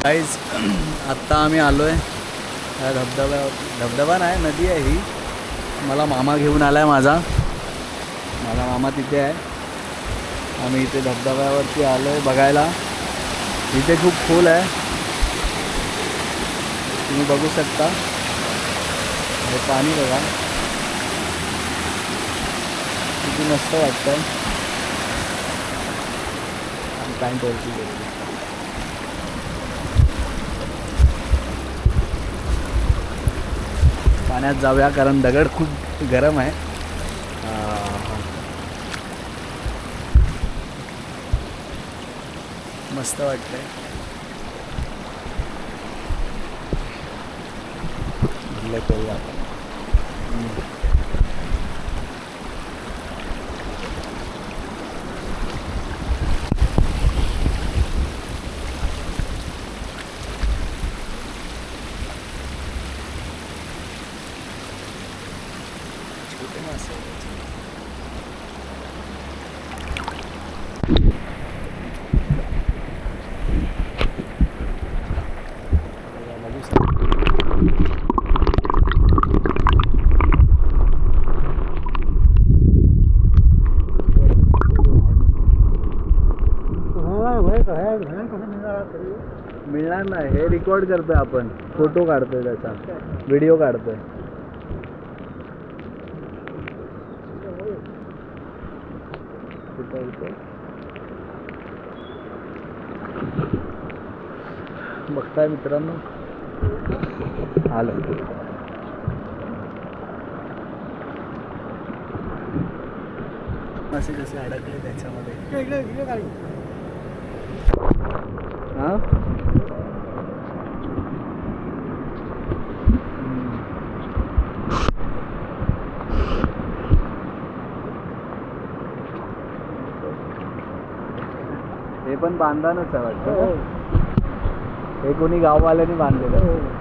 Guys आत्ता आम्ही आलो आहे ह्या धबधबा नाही, नदी आहे ही. मला मामा घेऊन आला आहे माझा मामा तिथे आहे. आम्ही इथे धबधब्यावरती आलो आहे बघायला. इथे खूप खोल आहे, तुम्ही बघू शकता. हे पाणी बघा किती मस्त वाटतं. पॅन्ट वरती पाण्यात जाऊया कारण दगड खूप गरम आहे. मस्त वाटतंय. करूया आपण. छोटे मासे मिळणार नाही. हे रेकॉर्ड करतोय आपण, फोटो काढतोय, त्याचा व्हिडिओ काढतोय. बघताय मित्रांनो, आलं असे कसे अडकले त्याच्यामध्ये. हा हे पण बांधणच आहे वाटतं. हे कोणी गाववाल्यांनी बांधलेलं.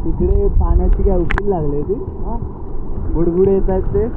तिकडे पाण्याची काय उकळी लागली ती, बुडबुडे येत आहेत ते.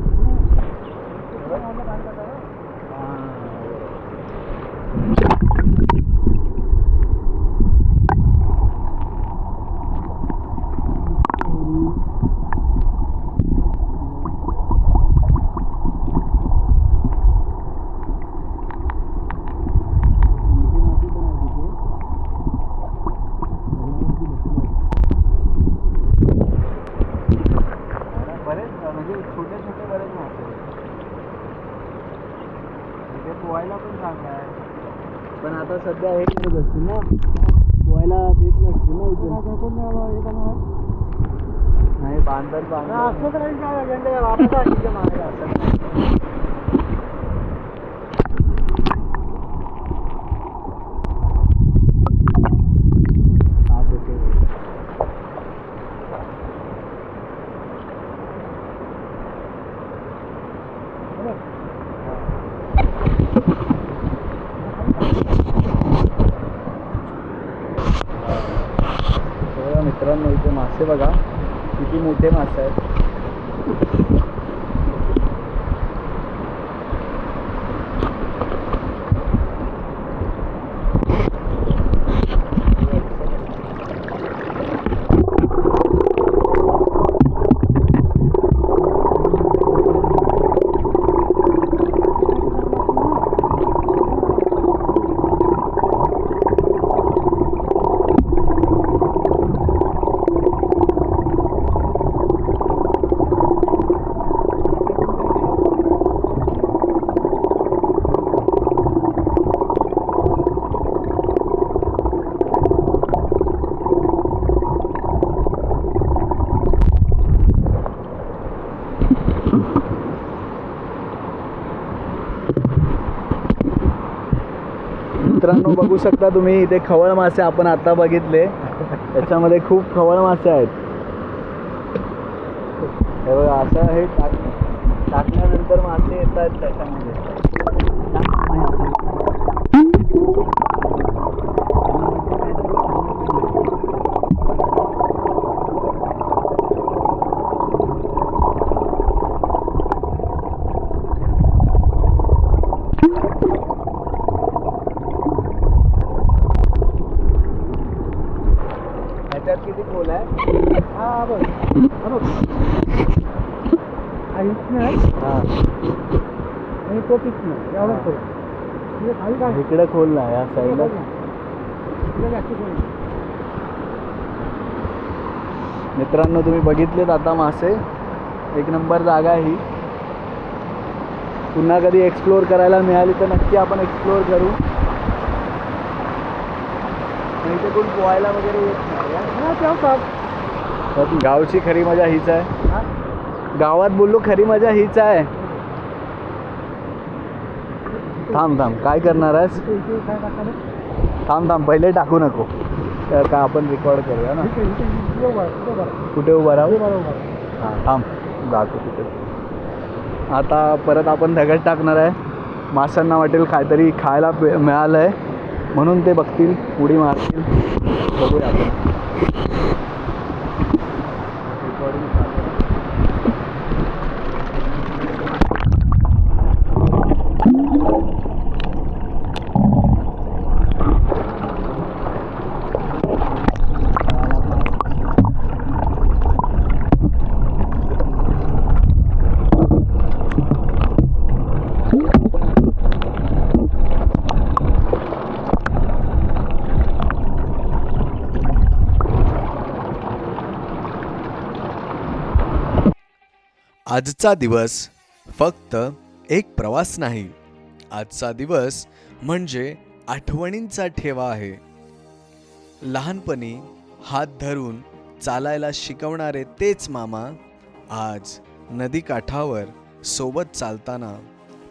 छोटे छोटे बरेच मासे इथे पोहायला पण चांगलं आहे. पण आता सध्या हे करत असतील ना, पोहायला देत नसतील ना इथे. नाही बांधत मित्रांनो, इथे मासे बघा किती मोठे मासे आहेत. मित्रांनो बघू शकता तुम्ही, इथे खवळ मासे आपण आता बघितले. त्याच्यामध्ये खूप खवळ मासे आहेत. हे बघा, असं हे टाकल्यानंतर मासे येतात त्याच्यामध्ये. ह्याच्यात किती खोल आहे? हा बघ हा आणि तो तिथनं एवढं खोल खाली काय इकडे खोल नाही या साईडला. मित्रांनो तुम्ही बघितलेत आता मासे. एक नंबर जागा आहे ही. पुन्हा कधी एक्सप्लोअर करायला मिळाली तर नक्की आपण एक्सप्लोअर करू. इथे कोण पोहायला वगैरे येत नाही. गावची खरी मजा हीच आहे. गावात बोललो खरी मजा हीच आहे. थांब काय करणार आहेस? थांब पहिले टाकू नको का आपण रेकॉर्ड करूया ना. कुठे उभा राहू? हां थांब जातो तिथे. आता परत आपण दगड टाकणार आहे. माशांना वाटेल काहीतरी खायला मिळालं आहे म्हणून ते बघतील, उडी मारतील. बघूया आपण. आजचा दिवस फक्त एक प्रवास नाही. आजचा दिवस म्हणजे आठवणींचा ठेवा आहे. लहानपणी हात धरून चालायला शिकवणारे तेच मामा आज नदीकाठावर सोबत चालताना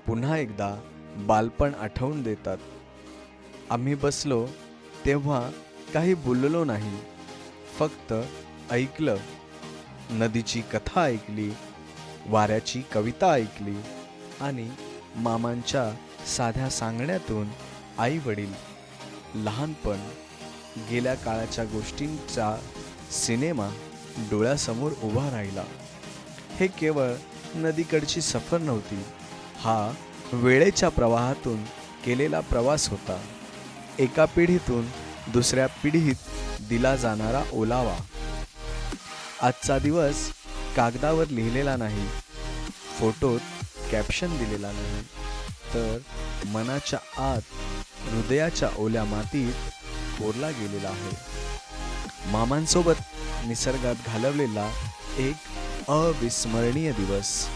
पुन्हा एकदा बालपण आठवून देतात. आम्ही बसलो तेव्हा काही बोललो नाही, फक्त ऐकलं. नदीची कथा ऐकली, वाऱ्याची कविता ऐकली आणि मामांच्या साध्या सांगण्यातून आई वडील, लहानपण, गेल्या काळाच्या गोष्टींचा सिनेमा डोळ्यासमोर उभा राहिला. हे केवळ नदीकडची सफर नव्हती, हा वेळेच्या प्रवाहातून केलेला प्रवास होता. एका पिढीतून दुसऱ्या पिढीत दिला जाणारा ओलावा. आजचा दिवस कागदावर लिहिलेला नाही, फोटोत कॅप्शन दिलेला नाही, तर मनाच्या आत हृदयाच्या ओल्या मातीत कोरला गेलेला आहे. मामांसोबत निसर्गात घालवलेला एक अविस्मरणीय दिवस.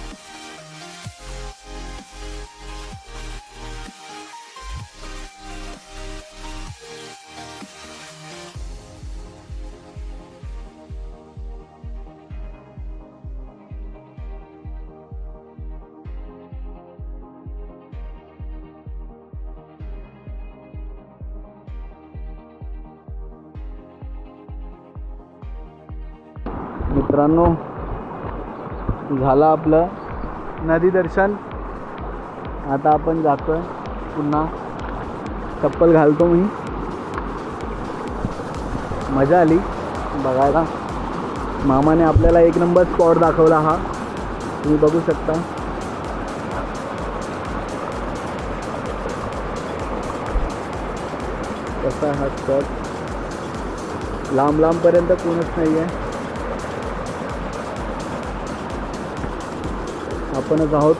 मित्रांनो, झालं आपलं नदी दर्शन. आता आपण जातोय पुन्हा. चप्पल घालतो मी. मजा आली बघायला. मामाने आपल्याला एक नंबर स्पॉट दाखवला. हा तुम्ही बघू शकता. कसा हा स्पॉट. लांबपर्यंत कोणच नाही आहे. आपणच आहोत.